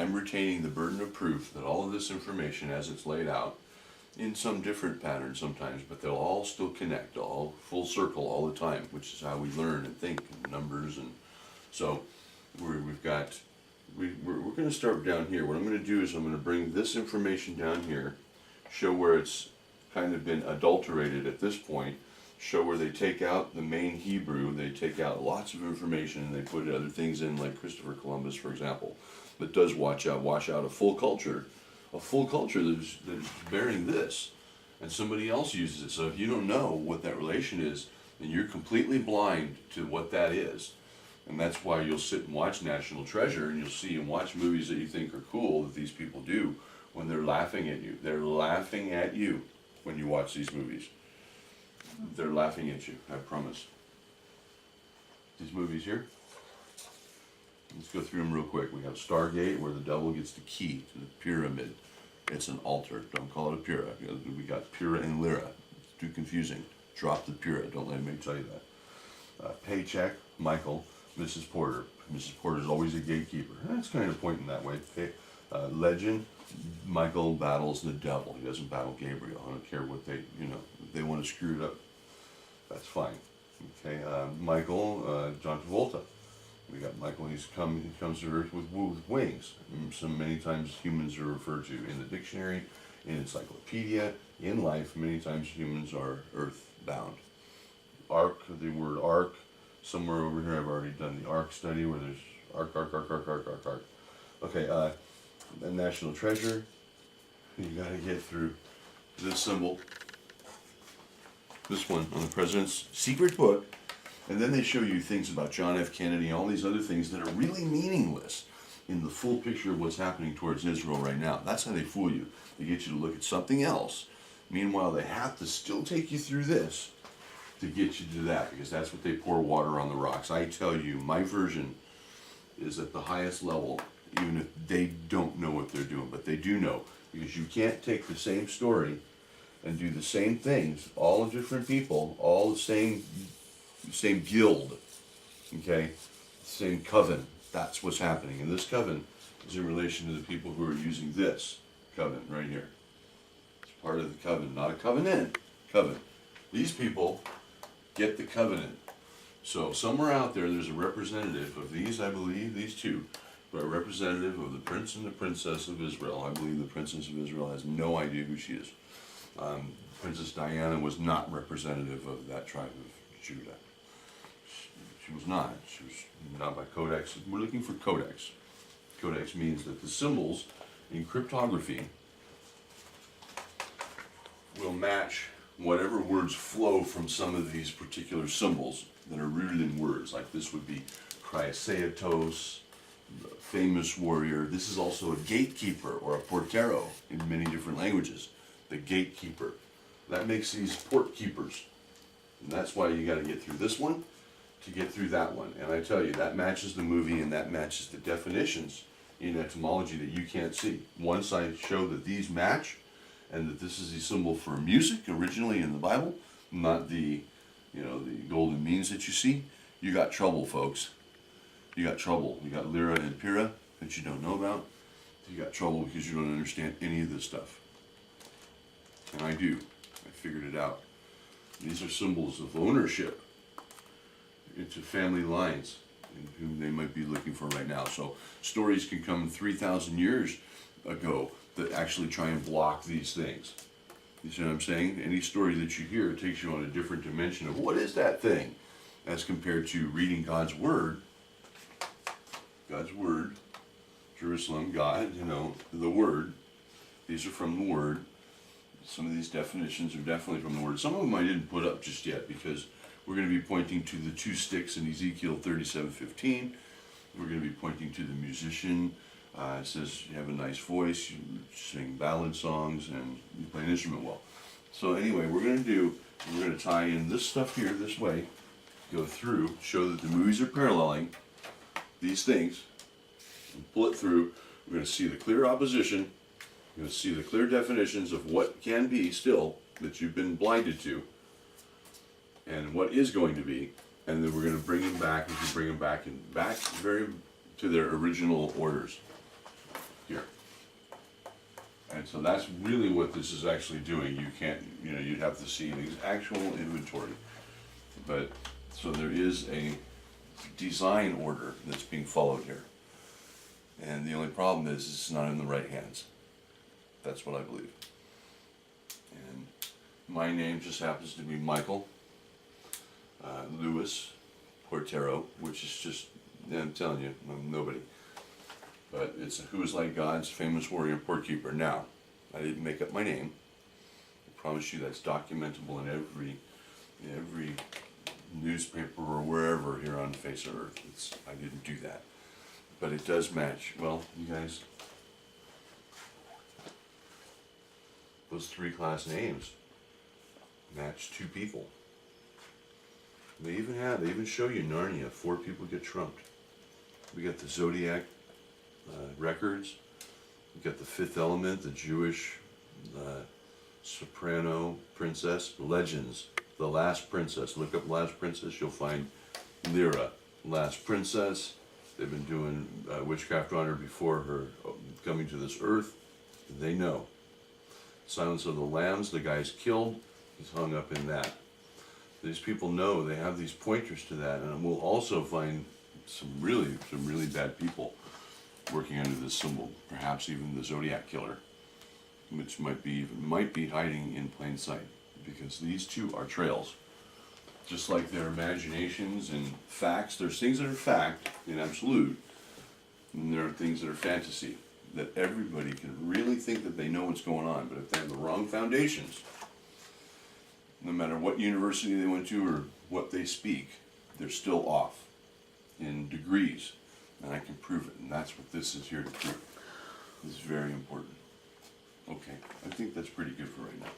I'm retaining the burden of proof that all of this information as it's laid out in some different pattern sometimes, but they'll all still connect, all full circle all the time, which is how we learn and think and numbers. And so we're going to start down here. What I'm going to do is I'm going to bring this information down here, show where it's kind of been adulterated at this point, show where they take out the main Hebrew, they take out lots of information and they put other things in, like Christopher Columbus, for example, that does wash out a full culture that is bearing this, and somebody else uses it. So if you don't know what that relation is, then you're completely blind to what that is. And that's why you'll sit and watch National Treasure, and you'll see and watch movies that you think are cool that these people do when they're laughing at you. They're laughing at you when you watch these movies. They're laughing at you, I promise. These movies here, let's go through them real quick. We have Stargate, where the devil gets the key to the pyramid. It's an altar. Don't call it a Pyrrha. We got Pyrrha and Lyra. It's too confusing. Drop the Pyrrha. Don't let anybody tell you that. Paycheck, Michael, Mrs. Porter. Mrs. Porter is always a gatekeeper. That's kind of pointing that way. Legend, Michael battles the devil. He doesn't battle Gabriel. I don't care what if they want to screw it up. That's fine. Okay, Michael, John Travolta. We got Michael. He comes to Earth with wings. So many times humans are referred to in the dictionary, in encyclopedia, in life. Many times humans are earthbound. Ark, the word ark. Somewhere over here, I've already done the ark study where there's ark. Okay, the National Treasure. You got to get through this symbol. This one on the president's secret book. And then they show you things about John F. Kennedy, all these other things that are really meaningless in the full picture of what's happening towards Israel right now. That's how they fool you. They get you to look at something else. Meanwhile, they have to still take you through this to get you to that, because that's what they pour water on the rocks. I tell you, my version is at the highest level, even if they don't know what they're doing, but they do know, because you can't take the same story and do the same things, all different people, all the same guild, okay, same coven. That's what's happening. And this coven is in relation to the people who are using this coven right here. It's part of the coven, not a covenant, coven. These people get the covenant. So somewhere out there, there's a representative of these, I believe, these two, but a representative of the prince and the princess of Israel. I believe the princess of Israel has no idea who she is. Princess Diana was not representative of that tribe of Judah. She was not. She was not by codex. We're looking for codex. Codex means that the symbols in cryptography will match whatever words flow from some of these particular symbols that are rooted in words. Like this would be Chryseatos, the famous warrior. This is also a gatekeeper or a portero in many different languages. The gatekeeper. That makes these port keepers. And that's why you got to get through this one to get through that one. And I tell you, that matches the movie and that matches the definitions in etymology that you can't see. Once I show that these match and that this is the symbol for music originally in the Bible, not the golden means that you see, you got trouble, folks. You got trouble. You got Lyra and Pyrrha that you don't know about. You got trouble because you don't understand any of this stuff. And I do. I figured it out. These are symbols of ownership into family lines and whom they might be looking for right now. So stories can come 3,000 years ago that actually try and block these things. You see what I'm saying? Any story that you hear takes you on a different dimension of what is that thing as compared to reading God's Word. God's Word, Jerusalem, God, the Word. These are from the Word. Some of these definitions are definitely from the Word. Some of them I didn't put up just yet because we're going to be pointing to the two sticks in Ezekiel 37:15. We're going to be pointing to the musician. It says you have a nice voice, you sing ballad songs, and you play an instrument well. So anyway, we're going to tie in this stuff here this way, go through, show that the movies are paralleling these things, and pull it through. We're going to see the clear opposition. You're going to see the clear definitions of what can be still that you've been blinded to and what is going to be, and then we're going to bring them back very to their original orders. here. And so that's really what this is actually doing. You can't, you'd have to see the actual inventory. But, so there is a design order that's being followed here. And the only problem is it's not in the right hands. That's what I believe. And my name just happens to be Michael Louis Portero, which is just, I'm telling you, I'm nobody. But it's a Who is Like God's famous warrior and port keeper. Now, I didn't make up my name. I promise you that's documentable in every newspaper or wherever here on the face of Earth. I didn't do that. But it does match. Well, you guys, those 3 class names match 2 people. They even show you Narnia, 4 people get trumped. We got the Zodiac records. We got the Fifth Element, the Jewish soprano princess. Legends, the Last Princess. Look up Last Princess, you'll find Lyra, Last Princess. They've been doing witchcraft on her before her coming to this earth. They know. Silence of the Lambs, the guy's killed, he's hung up in that. These people know, they have these pointers to that, and we'll also find some really bad people working under this symbol, perhaps even the Zodiac Killer, which might be hiding in plain sight, because these 2 are trails. Just like their imaginations and facts, there's things that are fact and absolute, and there are things that are fantasy, that everybody can really think that they know what's going on, but if they have the wrong foundations, no matter what university they went to or what they speak, they're still off in degrees, and I can prove it, and that's what this is here to prove. This is very important. Okay, I think that's pretty good for right now.